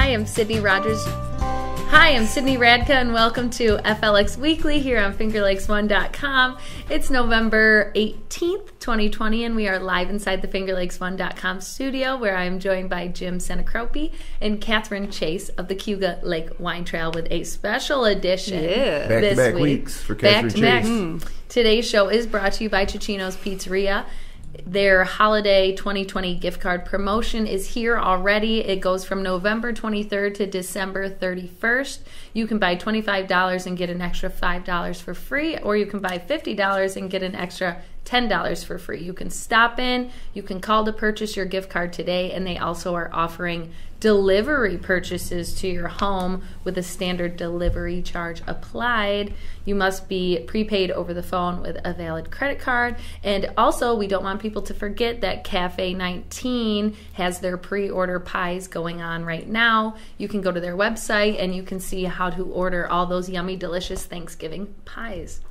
I'm Sydney Rogers. Hi, I'm Sydney Radka, and welcome to FLX Weekly here on FingerLakes1.com. It's November 18th, 2020, and we are live inside the FingerLakes1.com studio, where I'm joined by Jim Sinicropi and Katherine Chase of the Cayuga Lake Wine Trail with a special edition this Back-to-back week. weeks for Katherine Chase. Today's show is brought to you by Cicino's Pizzeria. Their holiday 2020 gift card promotion is here already. It goes from November 23rd to December 31st. You can buy $25 and get an extra $5 for free, or you can buy $50 and get an extra $10 for free. You can stop in, you can call to purchase your gift card today, and they also are offering delivery purchases to your home with a standard delivery charge applied. You must be prepaid over the phone with a valid credit card. And also, we don't want people to forget that Cafe 19 has their pre-order pies going on right now. You can go to their website and you can see how to order all those yummy, delicious Thanksgiving pies.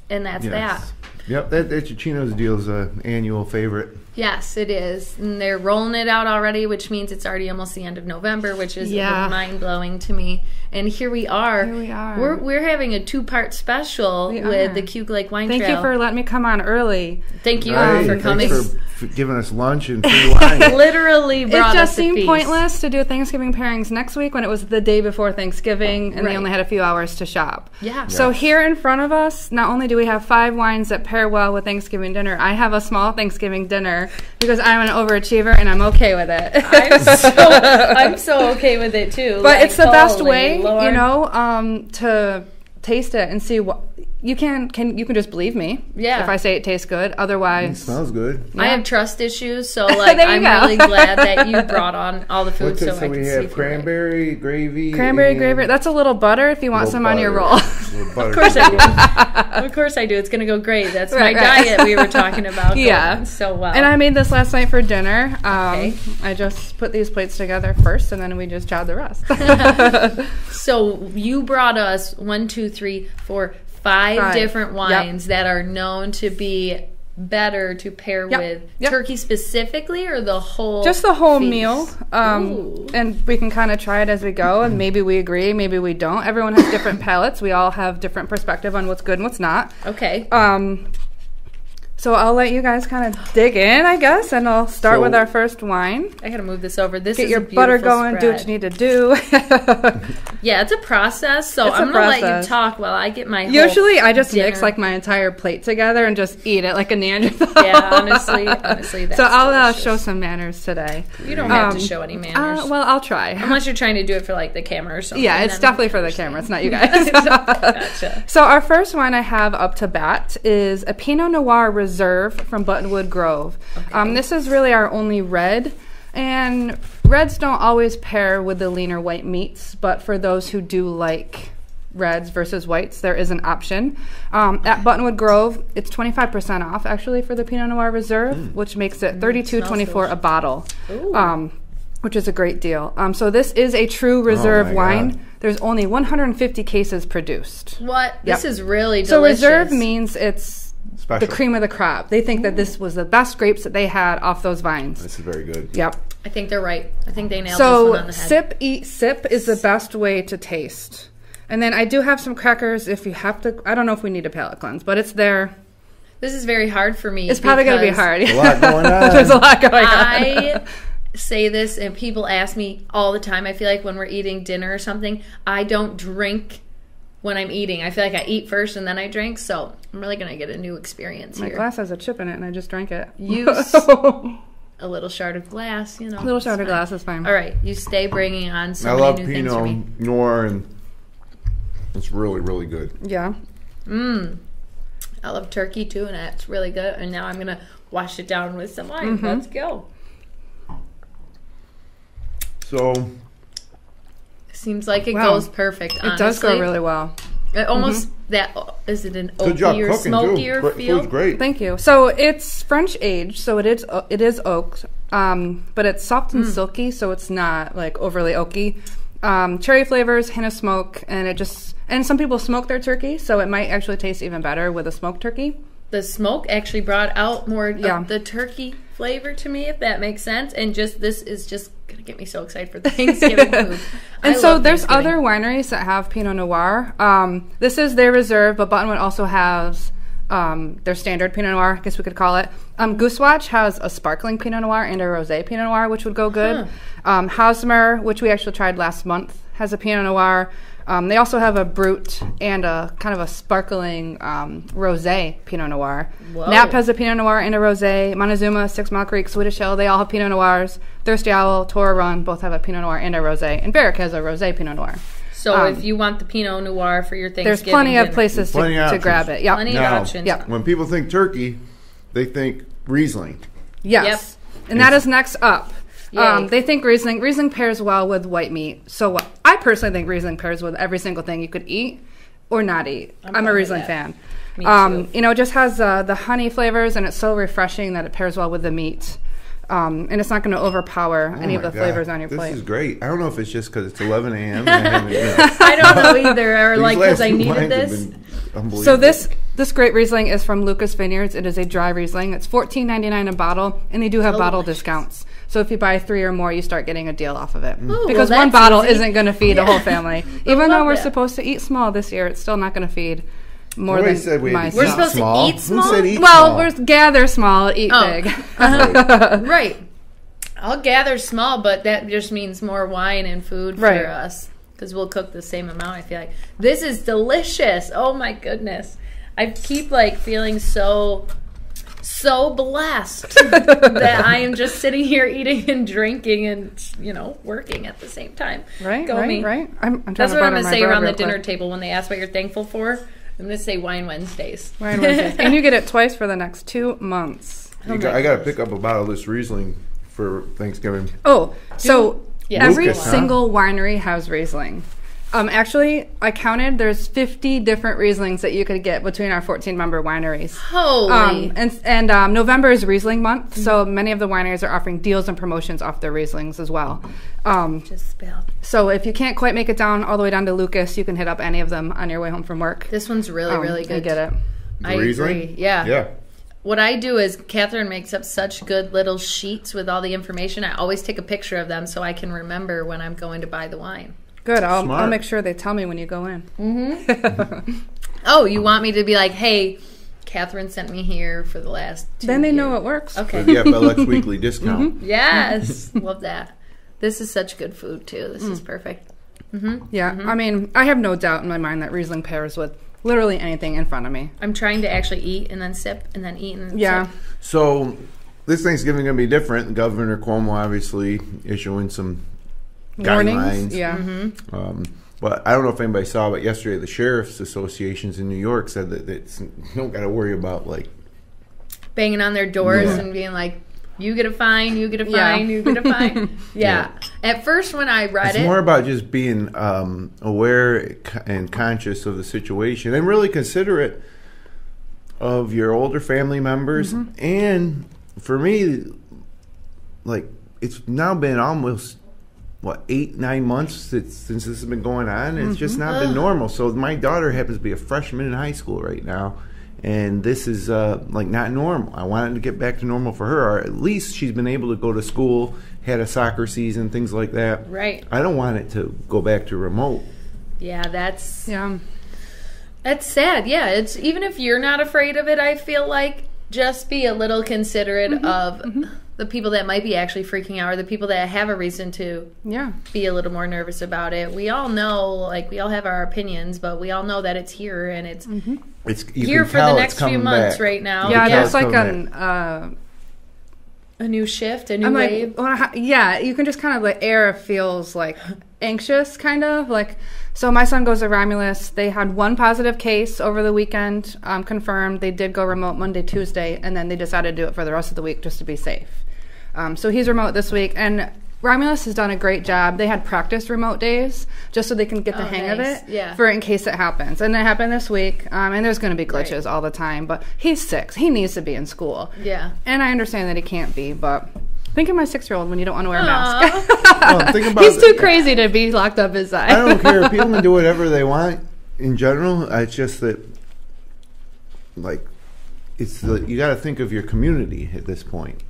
And that's that. Yep, that Cicino's deal is an annual favorite. Yes, it is. And they're rolling it out already, which means it's already almost the end of November, which is mind-blowing to me. And here we are. We're having a two-part special with the Cayuga Lake Wine Trail. Thank you for letting me come on early. Thank you for coming. Thanks for giving us lunch and free wine. Literally brought us a feast. It just seemed pointless to do Thanksgiving pairings next week when it was the day before Thanksgiving and they only had a few hours to shop. Yeah. So here in front of us, not only do we have 5 wines that pair well with Thanksgiving dinner, I have a small Thanksgiving dinner because I'm an overachiever and I'm okay with it. I'm so okay with it too. But it's the best way, you know, to taste it and see what you can just believe me. Yeah. If I say it tastes good, otherwise It smells good. I have trust issues, so like I'm really glad that you brought on all the food so I can we see. have cranberry gravy. Cranberry gravy. That's a little butter if you want some on your roll. Of course I do. Of course I do. It's gonna go great. That's my diet we were talking about. Yeah. So well. And I made this last night for dinner. I just put these plates together first, and then we just chowed the rest. So you brought us 5 different wines that are known to be better to pair with turkey specifically, or the whole just the whole feast? meal. And we can kind of try it as we go, and maybe we agree, maybe we don't. Everyone has different palates. We all have different perspective on what's good and what's not. Okay. So I'll let you guys kind of dig in, I guess, and I'll start with our first wine. I gotta move this over. This Get is your a beautiful butter going. spread. Do what you need to do. Yeah, it's a process. So I'm gonna let you talk while I get my. Usually, I just dinner. mix like my entire plate together and just eat it like a Neanderthal. Yeah, honestly, that's so I'll delicious. show some manners today. You don't have to show any manners. Well, I'll try. Unless you're trying to do it for like the camera or something. Yeah, it's definitely for the camera. It's not you guys. Gotcha. So our first wine I have up to bat is a Pinot Noir Reserve from Buttonwood Grove. Okay. This is really our only red, and reds don't always pair with the leaner white meats, but for those who do like reds versus whites, there is an option. At Buttonwood Grove, it's 25% off actually for the Pinot Noir Reserve, which makes it $32.24 a bottle, which is a great deal. So this is a true reserve wine. God. There's only 150 cases produced. What? Yep. This is really delicious. So reserve means it's special. The cream of the crop. They think that this was the best grapes that they had off those vines. This is very good. Yep. I think they're right. I think they nailed this one on the head. So sip, eat, sip is the best way to taste. And then I do have some crackers if you have to. I don't know if we need a palate cleanse, but it's there. This is very hard for me. It's probably going to be hard. A lot going on. There's a lot going on. I say this and people ask me all the time. I feel like when we're eating dinner or something, I don't drink when I'm eating. I feel like I eat first and then I drink, so I'm really going to get a new experience here. My glass has a chip in it and I just drank it. Use a little shard of glass, you know. A little shard of glass is fine. All right, you stay bringing on so many new things for me. Pinot Noir, and it's really, really good. Yeah. I love turkey too, and it's really good. And now I'm going to wash it down with some wine. Let's go. So seems like it goes perfect, honestly. It does go really well. It almost, is it an oaky or smokier feel? Food's great. Thank you. So it's French aged, so it is oaked, but it's soft and silky, so it's not like overly oaky. Cherry flavors, hint of smoke, and some people smoke their turkey, so it might actually taste even better with a smoked turkey. the smoke actually brought out more of the turkey flavor to me, if that makes sense. And just this is just gonna get me so excited for Thanksgiving food. And so there's other wineries that have Pinot Noir. This is their reserve, but Buttonwood also has their standard Pinot Noir, I guess we could call it. Goosewatch has a sparkling Pinot Noir and a rosé Pinot Noir, which would go good. Hosmer, which we actually tried last month, has a Pinot Noir. They also have a Brut and a kind of a sparkling rosé Pinot Noir. Whoa. Knapp has a Pinot Noir and a rosé. Montezuma, 6 Mile Creek, Swedish Hill, they all have Pinot Noirs. Thirsty Owl, Torah Run, both have a Pinot Noir and a rosé. And Barrick has a rosé Pinot Noir. So if you want the Pinot Noir for your Thanksgiving there's plenty of dinner. places to grab it. Yep. Plenty of options. Yep. When people think turkey, they think Riesling. Yes. And that is next up. Yay. They think Riesling. Riesling pairs well with white meat. So I personally think Riesling pairs with every single thing you could eat or not eat. I'm a Riesling fan. Me too. You know, it just has the honey flavors, and it's so refreshing that it pairs well with the meat. And it's not going to overpower any of the flavors on your plate. This is great. I don't know if it's just because it's 11 a.m. I don't know either, or like because I needed this. So this great Riesling is from Lucas Vineyards. It is a dry Riesling. It's $14.99 a bottle, and they do have bottle discounts. So if you buy 3 or more, you start getting a deal off of it. Ooh, because well, one bottle easy. isn't going to feed a whole family. Even though we're that. supposed to eat small this year, it's still not going to feed more Nobody than said we my had to We're eat supposed small. to eat small? Who said eat Well, small? we're gather small, eat big. Right. I'll gather small, but that just means more wine and food for us. Because we'll cook the same amount, I feel like. This is delicious. Oh, my goodness. I keep, like, feeling so blessed that I am just sitting here eating and drinking and, you know, working at the same time. Right, Go me. right. I'm trying That's to what I'm butter going to my say bread around the real dinner quick. table when they ask what you're thankful for. I'm going to say Wine Wednesdays. Wine Wednesdays. And you get it twice for the next 2 months. I got to pick up a bottle of this Riesling for Thanksgiving. Oh, so every Lucas, single winery has Riesling. Actually, I counted. There's 50 different Rieslings that you could get between our 14-member wineries. Holy. And November is Riesling month, so many of the wineries are offering deals and promotions off their Rieslings as well. Just spilled. So if you can't quite make it down all the way down to Lucas, you can hit up any of them on your way home from work. This one's really, really good. I get it. I Riesling? agree. Yeah. Yeah. What I do is Katherine makes up such good little sheets with all the information. I always take a picture of them so I can remember when I'm going to buy the wine. Good. I'll Smart. make sure they tell me when you go in. Mm-hmm. Oh, you want me to be like, hey, Katherine sent me here for the last 2 Then they years. know it works. Okay. For the FLX Weekly discount. Yes. Love that. This is such good food, too. This is perfect. Yeah. I mean, I have no doubt in my mind that Riesling pairs with literally anything in front of me. I'm trying to actually eat and then sip and then eat and then Yeah. sip. So this Thanksgiving going to be different. Governor Cuomo obviously issuing some guidelines. Warnings. Yeah. But I don't know if anybody saw, but yesterday the sheriff's associations in New York said that you don't got to worry about like Banging on their doors and being like, you get a fine, you get a fine, you get a fine. Yeah. At first when I read it's it. more about just being aware and conscious of the situation and really considerate of your older family members. And for me, like it's now been almost 8-9 months since this has been going on. It's just not been normal. So my daughter happens to be a freshman in high school right now, and this is like not normal. I wanted to get back to normal for her, or at least she's been able to go to school, had a soccer season, things like that. Right. I don't want it to go back to remote. Yeah, that's sad. Yeah, it's even if you're not afraid of it, I feel like just be a little considerate of the people that might be actually freaking out, or the people that have a reason to be a little more nervous about it. We all know, like, we all have our opinions, but we all know that it's here, and it's here for the next few months right now. Yeah, Yeah. there's like a new shift, a new wave. You can just kind of, the air feels like anxious, kind of. Like, so my son goes to Romulus. They had one positive case over the weekend, confirmed. They did go remote Monday, Tuesday, and then they decided to do it for the rest of the week just to be safe. So he's remote this week, and Romulus has done a great job. They had practice remote days just so they can get the hang of it for in case it happens. And it happened this week, and there's going to be glitches all the time. But he's 6. He needs to be in school. Yeah. And I understand that he can't be, but think of my 6-year-old when you don't want to wear a mask. Well, think about He's too crazy to be locked up inside. I don't care. People can do whatever they want in general. It's just that, like, you got to think of your community at this point.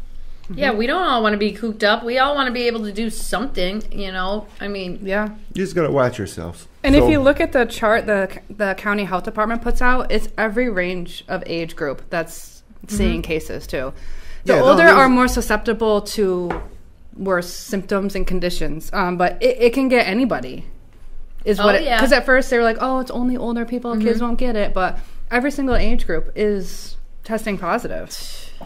Yeah, we don't all want to be cooped up. We all want to be able to do something, you know. I mean, Yeah. You just got to watch yourselves. And So- if you look at the chart the county health department puts out, it's every range of age group that's seeing cases too. The Yeah, no, older there's- are more susceptible to worse symptoms and conditions, but it can get anybody. Is Oh, what yeah. because at first they were like, oh, it's only older people, kids won't get it, but every single age group is testing positive,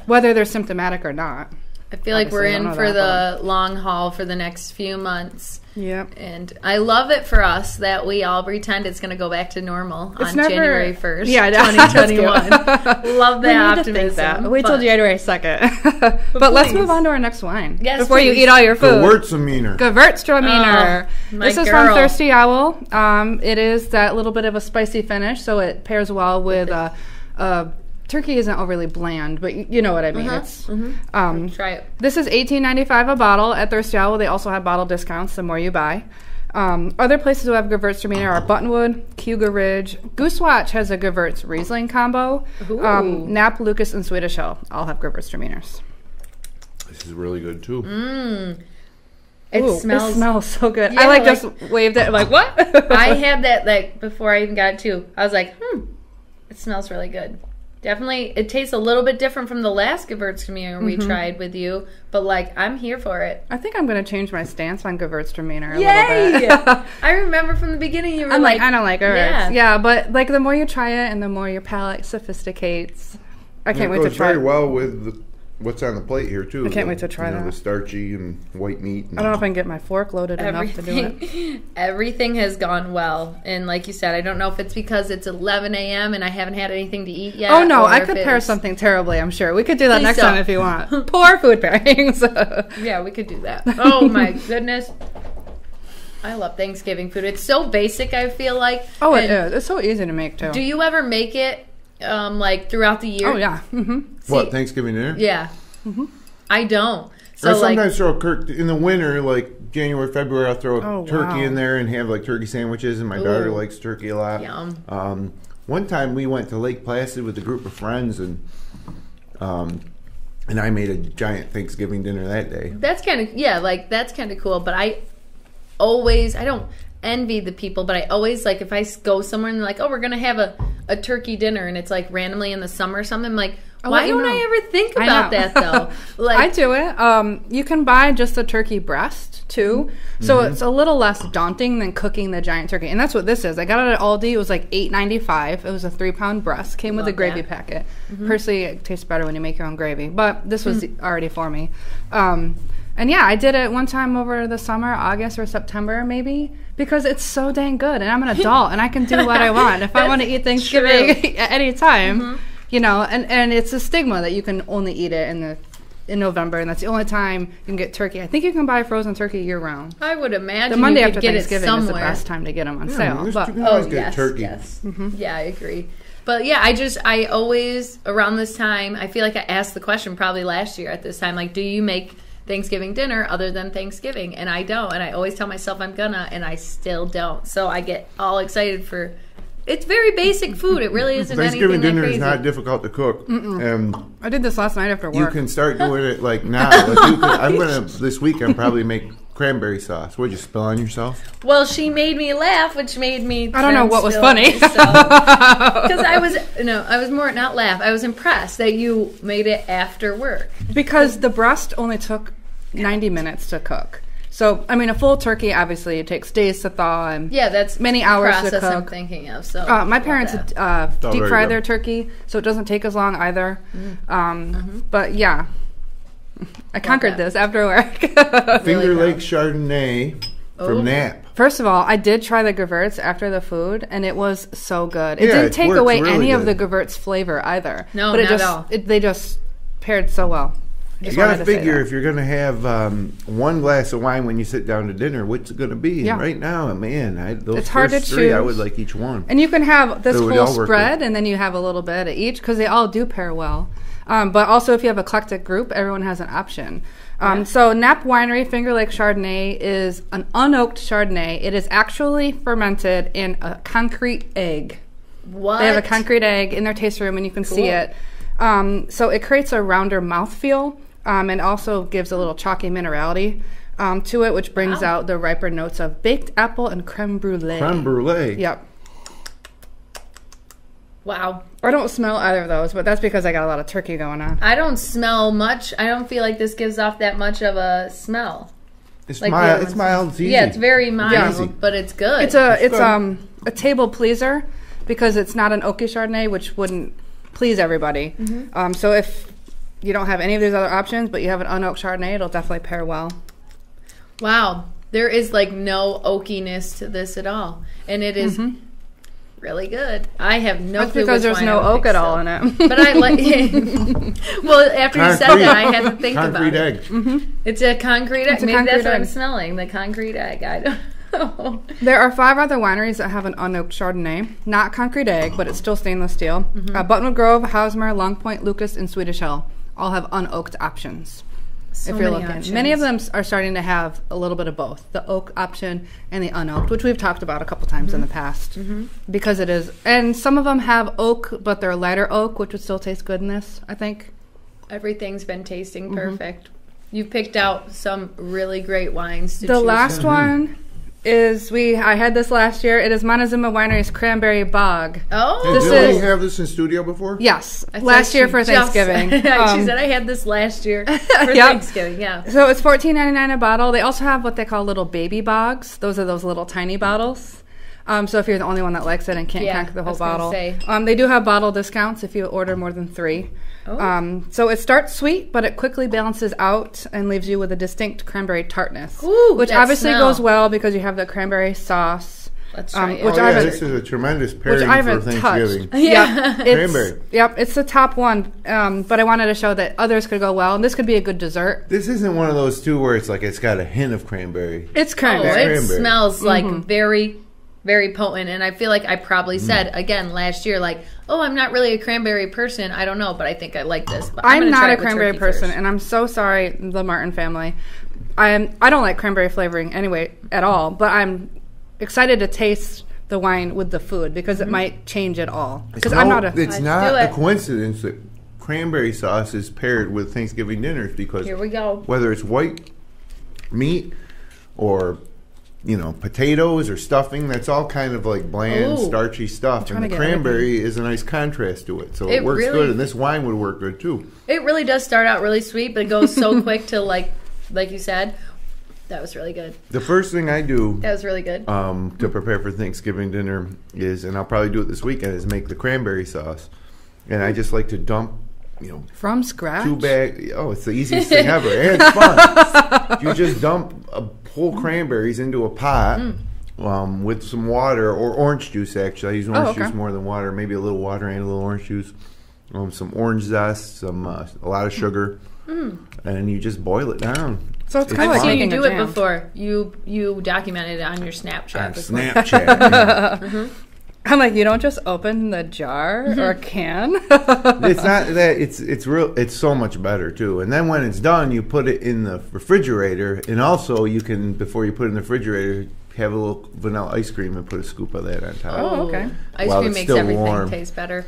whether they're symptomatic or not. I feel like we're Obviously, I don't in know for that, the long haul for the next few months. Yep. And I love it for us that we all pretend it's going to go back to normal on January 1st, Yeah, 2021. Love We that need to think that. optimism. Wait till but- January 2nd. But let's please. move on to our next wine. Yes, before you please. eat all your food. Gewürztraminer. Gewürztraminer. Oh, my This is girl. from Thirsty Owl. It is that little bit of a spicy finish, so it pairs well with turkey. Isn't overly bland, but you know what I mean. It's Try it. This is $18.95 a bottle at Thirsty Owl. They also have bottle discounts the more you buy. Other places who have Gewürztraminer are Buttonwood, Cayuga Ridge. Goose Watch has a Gewürz Riesling combo. Ooh. Nap, Lucas, and Swedish Hill all have Gewürztraminers. This is really good too. It Ooh, smells. It smells so good. Yeah, I like- just waved it. I'm like, what? I had that like before I even got it too. I was like, it smells really good. Definitely, it tastes a little bit different from the last Gewürztraminer we tried with you, but like I'm here for it. I think I'm going to change my stance on Gewürztraminer a Yay! little bit. I remember from the beginning you were I'm like, like, I don't like Gewürz. Yeah. Yeah, but like the more you try it and the more your palate sophisticates. I can't wait it to goes try very it. well with what's on the plate here too. I can't wait to try that. The starchy and white meat. I don't know if I can get my fork loaded enough to do it. Everything has gone well, and like you said, I don't know if it's because it's 11 a.m. and I haven't had anything to eat yet. Oh no, or I if could it's- pair something terribly, I'm sure. We could do that Please next don't. time if you want. Poor food pairings. Yeah, we could do that. Oh my goodness. I love Thanksgiving food. It's so basic, I feel like. Oh, it And is. It's so easy to make too. Do you ever make it like throughout the year? Oh yeah. Mm-hmm. What, Thanksgiving dinner? Yeah. I don't. I So like, sometimes throw in the winter, like January, February, I'll throw Oh, turkey wow. in there and have like turkey sandwiches. And my daughter Ooh. likes turkey a lot. Yum. One time we went to Lake Placid with a group of friends, and I made a giant Thanksgiving dinner that day. that's kind of that's kind of cool. But I don't envy the people, but I always like if I go somewhere and they're like, oh, we're gonna have a turkey dinner, and it's like randomly in the summer or something. I'm like, I'll why let you don't know. I ever think I about know. that though? Like, I do it. You can buy just the turkey breast too, so it's a little less daunting than cooking the giant turkey. And that's what this is. I got it at Aldi. It was like $8.95. It was a 3-pound breast. Came with a Love gravy that. packet. Personally, it tastes better when you make your own gravy, but this was already for me. And yeah, I did it one time over the summer, August or September maybe, because it's so dang good. And I'm an adult and I can do what I want. If I want to eat Thanksgiving at any time, you know, and it's a stigma that you can only eat it in November, and that's the only time you can get turkey. I think you can buy frozen turkey year round. I would imagine The Monday you after could get Thanksgiving it is somewhere. the best time to get them on Yeah, sale. you But can always get yes, turkey. yes. Yeah, I agree. But yeah, I always, around this time, I feel like I asked the question probably last year at this time, like, do you make Thanksgiving dinner other than Thanksgiving? And I don't. And I always tell myself I'm gonna, and I still don't. So I get all excited for, it's very basic food. It really isn't Thanksgiving anything dinner that is crazy. not difficult to cook. I did this last night after You work. can start doing it like now. Like this weekend probably make cranberry sauce. What'd you spill on yourself? Well, she made me laugh, which made me. I don't know then what was spill funny. Because I was more not laugh. I was impressed that you made it after work. Because the breast only took 90 minutes to cook. So, I mean, a full turkey, obviously, it takes days to thaw and Yeah, that's many hours to process I'm cook. thinking of. So My love parents that. deep very fry good. their turkey, so it doesn't take as long either. But yeah, I conquered that. this after work. Finger proud. Lake Chardonnay Oh. from Nap. First of all, I did try the Gewürz after the food, and it was so good. It Yeah, didn't it take works away really any of the good. Gewürz flavor either. No, but it not just, at all. they just paired so well. You Just got wanted to to say figure that. if you're going to have one glass of wine when you sit down to dinner, what's it going to be? Yeah. And right now, man, those It's hard first to three, I choose. would like each one. And you can have this It would whole all work spread, and then you have a little bit of each, because they all do pair well. But also, if you have an eclectic group, everyone has an option. So Nap Winery Finger Lake Chardonnay is an unoaked Chardonnay. It is actually fermented in a concrete egg. What? They have a concrete egg in their taste room, and you can see Cool. it. So it creates a rounder mouthfeel and also gives a little chalky minerality to it, which brings out the riper notes of baked apple and creme brulee. Creme brulee. Yep. Wow. I don't smell either of those, but that's because I got a lot of turkey going on. I don't smell much. I don't feel like this gives off that much of a smell. It's like mild. It's mild. It's easy. Yeah, it's very mild, Easy. but it's good. It's a table pleaser because it's not an oaky Chardonnay, which wouldn't please everybody. So if you don't have any of these other options, but you have an unoaked Chardonnay, it'll definitely pair well. Wow. There is like no oakiness to this at all. And it is really good. I have no That's clue because which there's wine no I would oak pick at all still. in it. But I like well, after you said that, I had to think about Concrete it. egg. It's a concrete egg. It's a Maybe concrete that's what I'm egg. smelling, the concrete egg. I don't know. There are 5 other wineries that have an unoaked Chardonnay. Not concrete egg, but it's still stainless steel. Buttonwood Grove, Hausmer, Long Point, Lucas, and Swedish Hill all have unoaked options. So if you're many looking. options. Many of them are starting to have a little bit of both, the oak option and the unoaked, which we've talked about a couple times in the past. Because it is, and some of them have oak, but they're lighter oak, which would still taste good in this, I think. Everything's been tasting perfect. You've picked out some really great wines to The choose last from. one is, I had this last year, it is Montezuma Winery's Cranberry Bog. Oh, This Did we is- have this in studio before? Yes, I thought last year she for just- Thanksgiving. she said I had this last year for Yep. Thanksgiving. Yeah. So it's $14.99 a bottle. They also have what they call little baby bogs. Those are those little tiny bottles. So if you're the only one that likes it and can't Yeah, conquer the I whole was gonna bottle, say. they do have bottle discounts if you order more than 3. Oh. So it starts sweet, but it quickly balances out and leaves you with a distinct cranberry tartness, Ooh, which that obviously smell. goes well because you have the cranberry sauce. Let's try it. Which Oh, I yeah, haven't- this is a tremendous Which pairing I for haven't Thanksgiving. touched. Yeah, Cranberry. Yep, it's the top one. But I wanted to show that others could go well, and this could be a good dessert. This isn't one of those two where it's like it's got a hint of cranberry. It's Oh, cranberry. it Cranberry. smells like very, very potent. And I feel like I probably said, again, last year, like, oh, I'm not really a cranberry person. I don't know, but I think I like this. But I'm gonna not try a it with cranberry turkey person, first. and I'm so sorry, the Martin family. I don't like cranberry flavoring anyway at all, but I'm excited to taste the wine with the food because it might change it all. Because I'm not a... It's Let's not do a it. coincidence that cranberry sauce is paired with Thanksgiving dinners because Here we go. whether it's white meat or potatoes or stuffing, that's all kind of like bland, Ooh. starchy stuff, trying and the to get cranberry is a nice contrast to it. So it It works really- good, and this wine would work good too. It really does start out really sweet, but it goes so quick to, like you said. That was really good. The first thing I do That was really good. to prepare for Thanksgiving dinner is, and I'll probably do it this weekend, is make the cranberry sauce. And I just like to dump, From scratch? 2 bags. Oh, it's the easiest thing ever, and it's fun. You just dump whole cranberries into a pot with some water or orange juice. Actually, I use orange juice more than water. Maybe a little water and a little orange juice. Some orange zest, a lot of sugar, and you just boil it down. So it's kind of I've like seen you making do a it jam. before. You documented it on your Snapchat On before. Snapchat. Yeah. I'm like, you don't just open the jar or can? It's not that it's real. It's so much better too. And then when it's done, you put it in the refrigerator, and also you can, before you put it in the refrigerator, have a little vanilla ice cream and put a scoop of that on top. Oh, okay. Ice While cream it's makes still everything warm. taste better.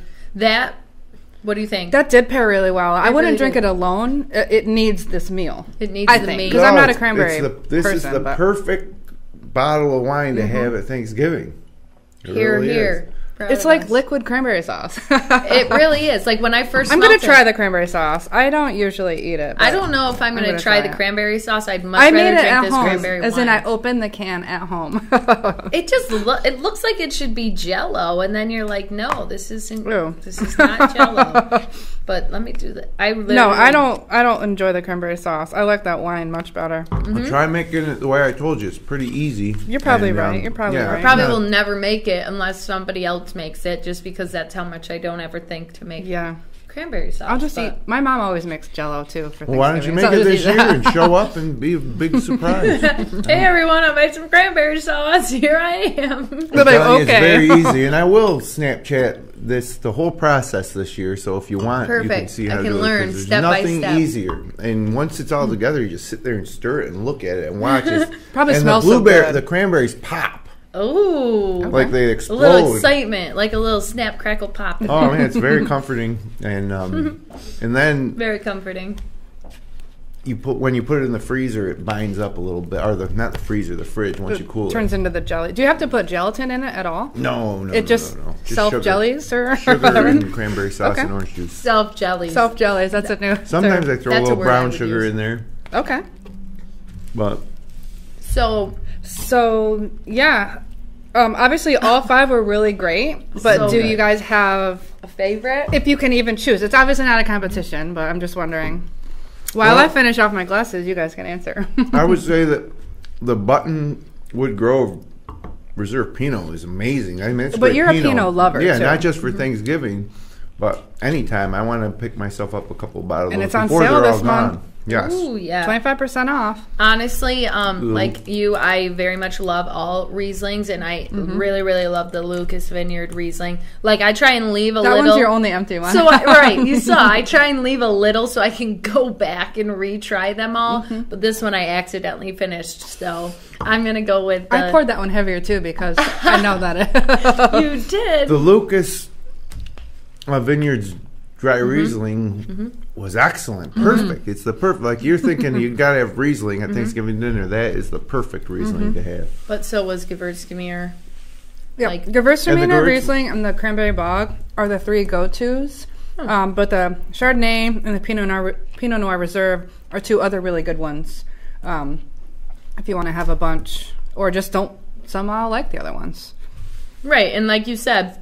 What do you think? That did pair really well. I wouldn't really drink did. it alone. It needs this meal. It needs I the think, meat. because I'm not a it's cranberry this is person. the but perfect bottle of wine to have at Thanksgiving. It Here, really here. is. Proud it's of like us. liquid cranberry sauce. It really is. Like when I first I'm smelled going to try it, the cranberry sauce. I don't usually eat it. I but don't know if I'm going gonna to try try the it. cranberry sauce. I'd much I rather made it drink at this home, cranberry as wine. in I opened the can at home. It just it looks like it should be Jello, and then you're like, no, this isn't. Ew. This is not Jello. But let me do that. No, I don't enjoy the cranberry sauce. I like that wine much better. Well, try making it the way I told you. It's pretty easy. You're probably And, right. You're probably right. I probably no. will never make it unless somebody else makes it, just because that's how much I don't ever think to make Yeah. cranberry sauce. I'll just but- eat. My mom always makes Jello too for Thanksgiving. Well, why don't you make so I'll it just this eat year that. and show up and be a big surprise? Hey everyone, I made some cranberry sauce. Here I am. They're like, I'm telling you, okay. It's very easy, and I will Snapchat the whole process this year. So if you want, you can Perfect. see I how can to do learn it. 'cause there's step by nothing step. easier. And once it's all together, you just sit there and stir it and look at it and watch it. Probably and smells the so blueberry, good. the cranberries pop. Oh. Okay. Like they A explode. little excitement, like a little snap, crackle, pop. Oh man, it's very comforting, and then Very comforting. when you put it in the freezer, it binds up a little bit, or not the freezer, the fridge. Once you cool Turns it, into the jelly. Do you have to put gelatin in it at all? no, It just no. self sugar. jellies or Sugar and cranberry sauce Okay. and orange juice. Self jellies. self jellies. That's a new. Sometimes I throw a That's a little word I brown would sugar use. in there, Okay. but So yeah, obviously all 5 were really great. But So do good. you guys have, a favorite? if you can even choose? It's obviously not a competition, but I'm just wondering. While Well- I finish off my glasses, you guys can answer. I would say that the Buttonwood Grove Reserve Pinot is amazing. I mean, it's But great you're a Pinot lover, yeah, too. not just for Thanksgiving, but anytime I want to pick myself up a couple bottles And of it's on before sale they're this all month. gone. Yes. Ooh, yeah. 25% off. Honestly, like you, I very much love all Rieslings, and I really, really love the Lucas Vineyard Riesling. Like, I try and leave a That little. one's your only empty one. So right, you saw. I try and leave a little so I can go back and retry them all. But this one I accidentally finished, so I'm gonna go with. I poured that one heavier too because I know that. You did. The Lucas Vineyards Dry Riesling was excellent. Perfect. It's the perfect. Like you're thinking you got to have Riesling at Thanksgiving dinner. That is the perfect Riesling to have. But so was Gewürztraminer. Yeah, Like- Gewürztraminer, And the Riesling, and the Cranberry Bog are the 3 go-tos. But the Chardonnay and the Pinot Noir Reserve are 2 other really good ones. If you want to have a bunch, or just don't somehow like the other ones. Right, and like you said,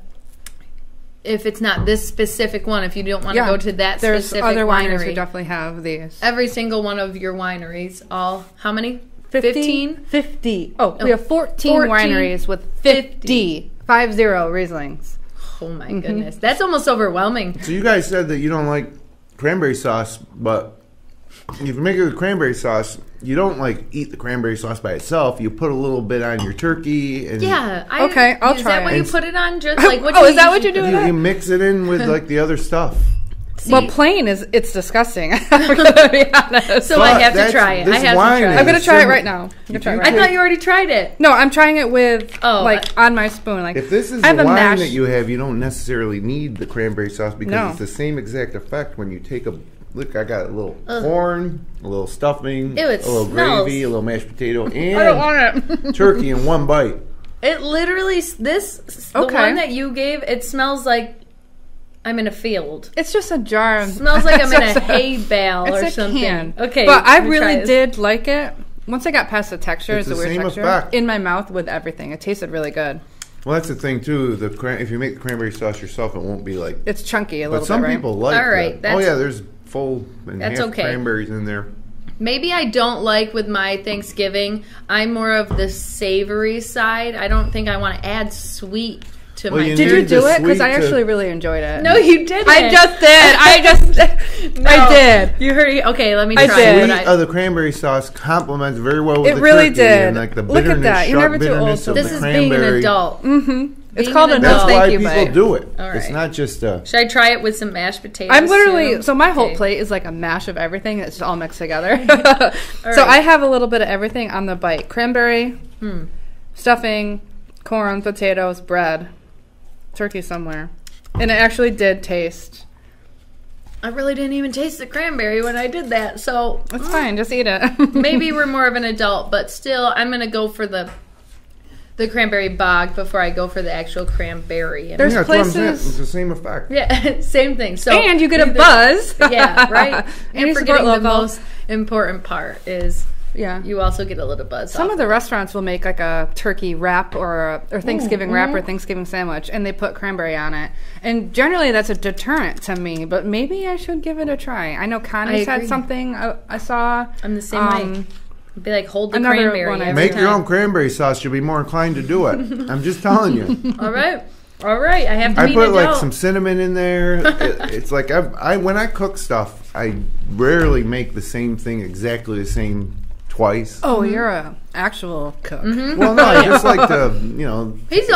if it's not this specific one, if you don't want to go to that there's specific other wineries winery, who definitely have these. every single one of your wineries, all how many? 50. We have 14 wineries with 50 Rieslings. Oh my goodness, that's almost overwhelming. So you guys said that you don't like cranberry sauce, but if you make it with cranberry sauce, you don't like eat the cranberry sauce by itself. You put a little bit on your turkey. And Yeah. Okay, I'll is try that what it. you put it on? Just like what? Is that what you do with you it? mix it in with like the other stuff. Well, plain it's disgusting. I'm gonna be honest. So I But have to that's- try it. I this have to wine try is- I'm it. gonna try it right now. I'm gonna try it right I now. thought you already tried it. No, I'm trying it with Oh, on my spoon. Like If this is I the have a wine mash. that you have, you don't necessarily need the cranberry sauce because No. it's the same exact effect when you take a look. I got a little corn, a little stuffing, Ew, it a little smells. gravy, a little mashed potato, I don't and want it. turkey in one bite. It literally the Okay. one that you gave. It smells like I'm in a field. It's just a jar. It smells like I'm in a hay bale It's or a something. can. Okay, but I let me try really this. did like it. Once I got past the texture, It's it's a the weird same texture effect. in my mouth with everything. It tasted really good. Well, that's the thing too. If you make the cranberry sauce yourself, it won't be like. It's chunky a But little some bit, right? people like. All right, that. Oh that's- yeah, there's full and That's half okay. cranberries in there. Maybe I don't like with my Thanksgiving. I'm more of the savory side. I don't think I want to add sweet to Well, my. you Did you need do the it? Because I sweet to- actually really enjoyed it. No, you didn't. I just did. No. I did. You heard? Okay, let me I try. did. What Sweet of the cranberry sauce complements very well with It the really turkey did. and like the Look at bitterness, that. You're sharp never too old bitterness to of This the is being an cranberry. adult. It's Being called an a That's adult. no why thank you people bite. do it. All It's right. not just a. Should I try it with some mashed potatoes? I'm literally too? so my whole Okay. plate is like a mash of everything. It's just all mixed together. So I have a little bit of everything on the bite: cranberry, stuffing, corn, potatoes, bread, turkey somewhere, and it actually did taste. I really didn't even taste the cranberry when I did that, so It's fine. Just eat it. maybe we're more of an adult, but still, I'm gonna go for the cranberry bog before I go for the actual cranberry. There's Yeah, that's what I'm saying. places- It's the same effect. Yeah, same thing. So and you get a buzz. Yeah, right. And You're you support forgetting the local. most important part is Yeah. you also get a little buzz. Some off of the restaurants will make like a turkey wrap or Thanksgiving wrap mm-hmm. or Thanksgiving sandwich, and they put cranberry on it. And generally, that's a deterrent to me. But maybe I should give it a try. I know Connie's I had agree. something I saw. I'm the same way. It'd be like hold the another cranberry. one I every Make your time. own cranberry sauce. You'll be more inclined to do it. I'm just telling you. All right. I have to I be put an like adult. some cinnamon in there. It's like I when I cook stuff, I rarely make the same thing exactly the same twice. Oh, you're a actual cook. Well, no, I just like to, He's you a taste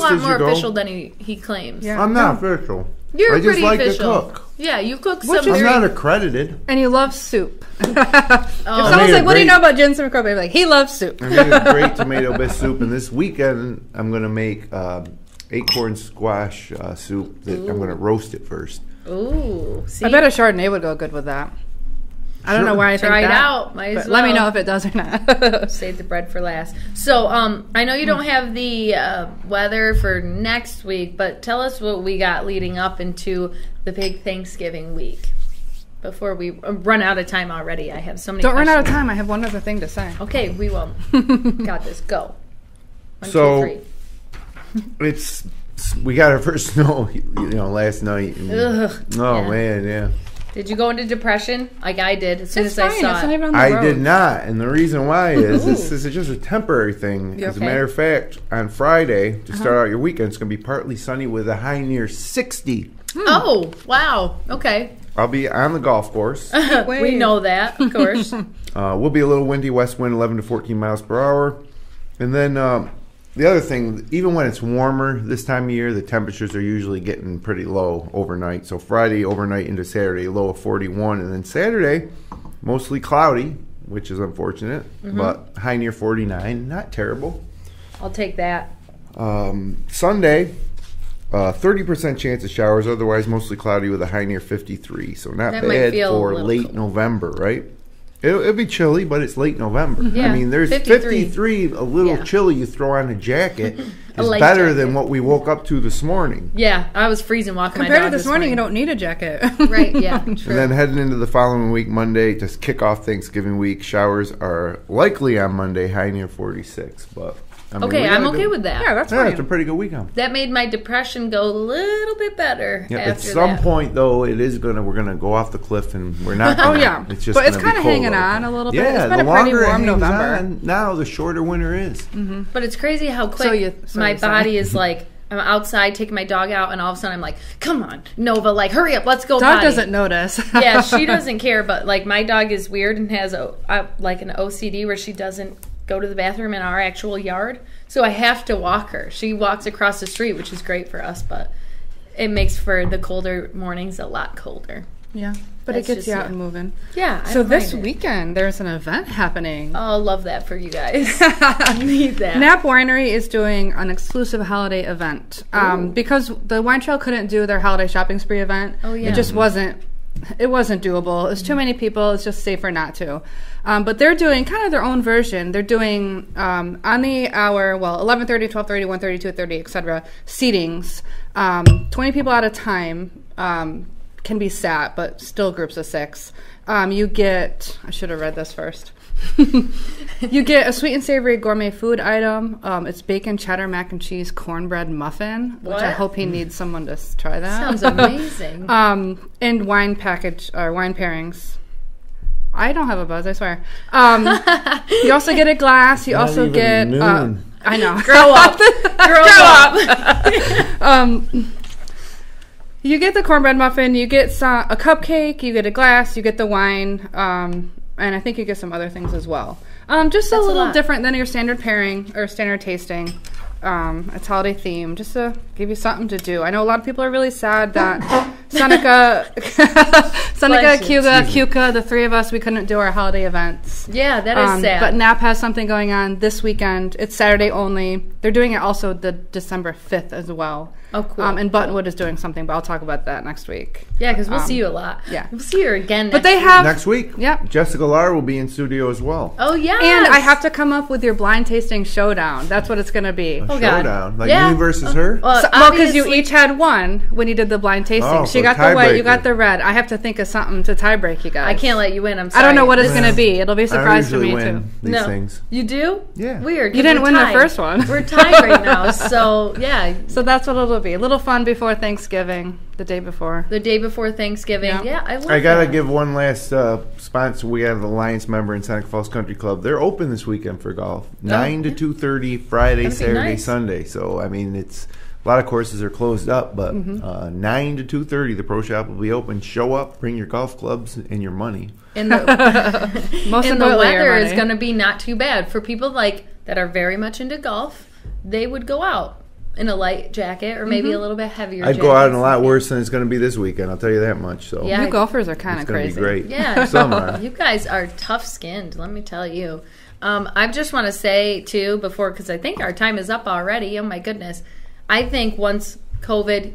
lot as you more go. official than he claims. Yeah. I'm not official. You're I just pretty like official. to cook. Yeah, you cook Which some. is- I'm not accredited. And you love soup. Oh. If I someone's made like, a what do you great- know about Jen Sinicropi? I'm like, he loves soup. I made a great tomato bisque soup, and this weekend I'm going to make acorn squash soup. That I'm going to roast it first. Ooh, see? I bet a Chardonnay would go good with that. I don't know Sure. why I think Try it that. out. Might as But let me well. know if it does or not. Save the bread for last. So, I know you don't have the weather for next week, but tell us what we got leading up into the big Thanksgiving week. Before we run out of time already, I have so many. Don't run out of questions. time. I have one other thing to say. Okay, we won't. Got this. Go. 1, So- 2, 3. We got our first snow, last night. And, Ugh, oh yeah. man, yeah. Did you go into depression like I did as soon It's as fine. I saw It's it? not even on the I road. did not, and the reason why is Ooh. this is just a temporary thing. You As a okay? matter of fact, on Friday to start out your weekend, it's going to be partly sunny with a high near 60. Oh, wow. Okay. I'll be on the golf course. We Wait. know that, of course. We'll be a little windy, west wind 11 to 14 miles per hour. And then the other thing, even when it's warmer this time of year, the temperatures are usually getting pretty low overnight. So Friday overnight into Saturday, low of 41. And then Saturday, mostly cloudy, which is unfortunate, but high near 49. Not terrible. I'll take that. Sunday, 30% chance of showers, otherwise mostly cloudy with a high near 53. So not That might bad feel a for little late cold. November, right? It'll be chilly, but it's late November. Yeah, I mean, there's 53. 53, a little Yeah. chilly. You throw on a jacket. A It's light better jacket. than what we woke up to this morning. Yeah, I was freezing walking my Compared dog to this morning, you don't need a jacket. Right, yeah. And then heading into the following week, Monday, to kick off Thanksgiving week, showers are likely on Monday, high near 46. But I mean, Okay, we I'm gotta okay go- with that. Yeah, that's Yeah, fine. it's a pretty good weekend. That made my depression go a little bit better Yeah, after at some that. point though, we're gonna go off the cliff, and we're not. Oh Gonna, yeah, it's just but it's gonna be kind of cold hanging out on there. a little bit. Yeah, It's been the a pretty longer it warm hangs November. on, now the shorter winter is. But it's crazy how quick so my you say. body is like, I'm outside taking my dog out, and all of a sudden I'm like, come on, Nova, like, hurry up, let's go Dog potty. doesn't notice. Yeah, she doesn't care, but like my dog is weird and has like an OCD where she doesn't go to the bathroom in our actual yard, so I have to walk her. She walks across the street, which is great for us, but it makes for the colder mornings a lot colder. Yeah, but That's it gets just- you out yeah. and moving. Yeah. I So this find it. weekend, there's an event happening. Oh, love that for you guys. I need that. Nap Winery is doing an exclusive holiday event because the wine trail couldn't do their holiday shopping spree event. Oh, yeah. It just wasn't doable. It's too many people. It's just safer not to. But they're doing kind of their own version. They're doing on the hour, 11:30, 12:30, 1:30, 2:30, etc. seatings. 20 people at a time can be sat, but still groups of 6. You get, I should have read this first. You get a sweet and savory gourmet food item. It's bacon, cheddar, mac and cheese, cornbread muffin, which I What? hope he needs someone to try that. Sounds amazing. And wine package or wine pairings. I don't have a buzz, I swear. You also get a glass. You Not also even get. noon. I know. Grow up. Grow up. You get the cornbread muffin. You get a cupcake. You get a glass. You get the wine. And I think you get some other things as well. Just a That's a little lot. different than your standard pairing or standard tasting. It's holiday themed, just to give you something to do. I know a lot of people are really sad that Seneca, Bless you. Cayuga, the three of us, we couldn't do our holiday events. Yeah, that is sad. But Nap has something going on this weekend. It's Saturday only. They're doing it also the December 5th as well. Oh, cool. And Buttonwood is doing something, but I'll talk about that next week. Yeah, because we'll see you a lot. yeah. We'll see her again But they week. have... Next week, Yep. Jessica Lar will be in studio as well. Oh, yeah. And I have to come up with your blind tasting showdown. That's what it's going to be. A Oh, God. showdown, like Yeah. me versus her. Well, Because you obviously- each had one when you did the blind tasting. Oh, She so got the white, you tiebreaker. got the red. I have to think of something to tie break you guys. I can't let you win. I'm I sorry. don't know what it's Yeah. going to be. It'll be a I surprise to usually me, win too. these No. things. You do? Yeah. Weird. 'cause You didn't we're win the tied. first one. We're tied right now. So, yeah. So that's what it'll be. A little fun before Thanksgiving, the day before. The day before Thanksgiving. Yeah. Yeah, I love I gotta that. give one last sponsor. We have the Alliance member in Seneca Falls Country Club. They're open this weekend for golf, 9 to 2:30, Friday, That'd be Saturday, nice. Sunday. So I mean, it's a lot of courses are closed up, but 9 to 2:30, the pro shop will be open. Show up, bring your golf clubs and your money. And the, Most and the importantly, your weather is money. going to be not too bad. For people like that are very much into golf, they would go out. in a light jacket or maybe a little bit heavier. I'd go out in a lot worse than it's going to be this weekend. I'll tell you that much. So Yeah. You golfers are kind of crazy. It's going to be great. Yeah. Some are. You guys are tough-skinned, let me tell you. I just want to say, too, before, because I think our time is up already. Oh, my goodness. I think once COVID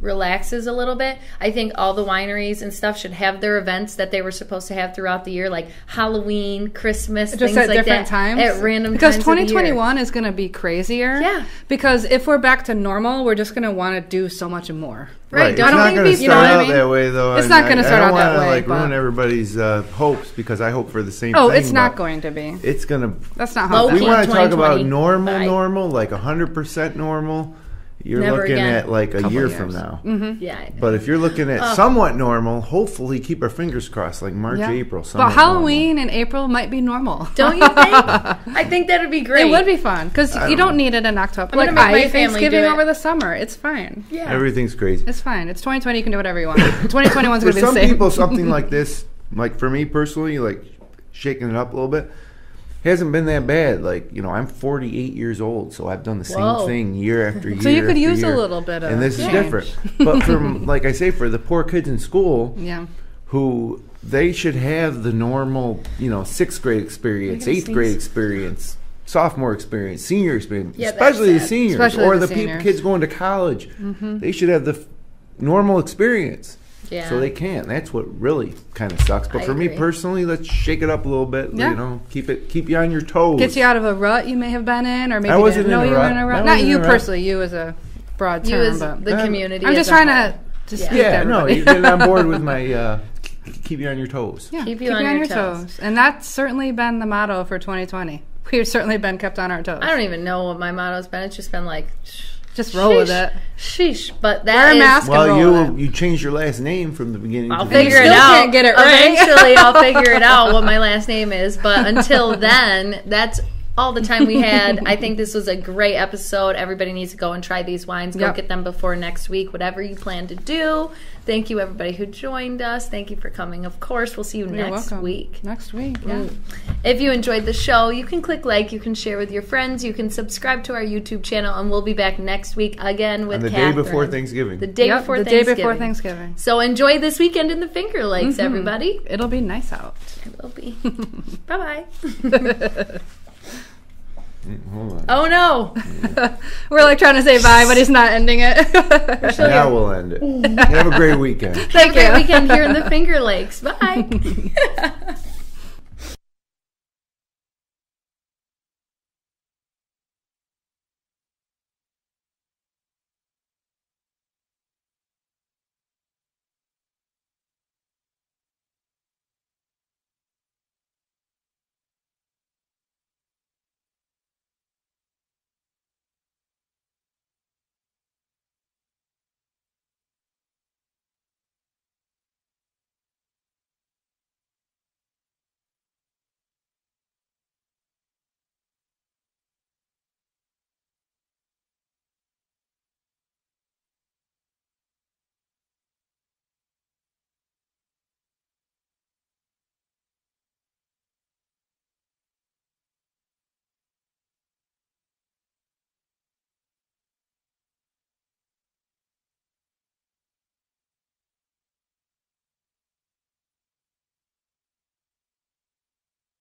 relaxes a little bit, I think all the wineries and stuff should have their events that they were supposed to have throughout the year, like Halloween, Christmas, Just things at like different that. times? At random because times of the year. 2021 is going to be crazier. Yeah. Because if we're back to normal, we're just going to want to do so much more. Right. It's Don't not think going to people- you know start what I out mean? that way, though. It's not gonna start out that I don't way, want to but- ruin everybody's hopes because I hope for the same Oh, thing. it's not but going to be. It's going to. That's not how Low We that key. want to talk about 2020. normal, like 100% normal. You're Never looking again. at like a Couple year years. from now. Yeah. But if you're looking at somewhat normal, hopefully keep our fingers crossed, like March, Yeah. April. But somewhat Halloween and April might be normal. Don't you think? I think that would be great. It would be fun because you don't need it in October. I'm Like gonna make my I family Thanksgiving do it. over the summer, it's fine. Yeah. normal. Everything's crazy. It's fine. It's 2020. You can do whatever you want. 2021 is For going to be the some same. people, something like this, like for me personally, like shaking it up a little bit, hasn't been that bad. Like, I'm 48 years old, so I've done the same Whoa. thing year after year. So you could after use a year. little bit of And this change. is different. But from, like I say, for the poor kids in school, Yeah. who they should have the normal, 6th grade experience, You're gonna 8th grade sneeze. experience, sophomore experience, senior experience, Yeah, that's especially the sad. seniors Especially or the the seniors. kids going to college. They should have the normal experience. Yeah. So they can't. That's what really kind of sucks. But I for me agree. personally, let's shake it up a little bit. Yeah. Keep you on your toes. Gets you out of a rut you may have been in, or maybe I you wasn't didn't know in a you were rut. in a I rut. Not wasn't you in a rut. personally, you as a broad You term. as but the community. I'm just as a trying whole. to speak Yeah, to no, everybody. you're getting on board with my keep you on your toes. Yeah, Keep you on your toes. And that's certainly been the motto for 2020. We've certainly been kept on our toes. I don't even know what my motto's been. It's just been like, Just roll with it. Sheesh. But Wear that a is. mask. Well, and roll with you changed your last name from the beginning. I'll to the figure end. it still out. can't get it right. Eventually, I'll figure it out what my last name is. But until then, that's all the time we had. I think this was a great episode. Everybody needs to go and try these wines. Go Yep. get them before next week, whatever you plan to do. Thank you, everybody who joined us. Thank you for coming. Of course, we'll see you You're next welcome. week. Next week, yeah. If you enjoyed the show, you can click like, you can share with your friends, you can subscribe to our YouTube channel, and we'll be back next week again with On the Katherine. day before Thanksgiving. The day Yep, before the Thanksgiving. day before Thanksgiving. So enjoy this weekend in the Finger Lakes, everybody. It'll be nice out. It will be. Bye-bye. Hold on. Oh, no. We're like trying to say bye, but he's not ending it. Now we'll end it. Have a great weekend. Have a great weekend here in the Finger Lakes. Bye.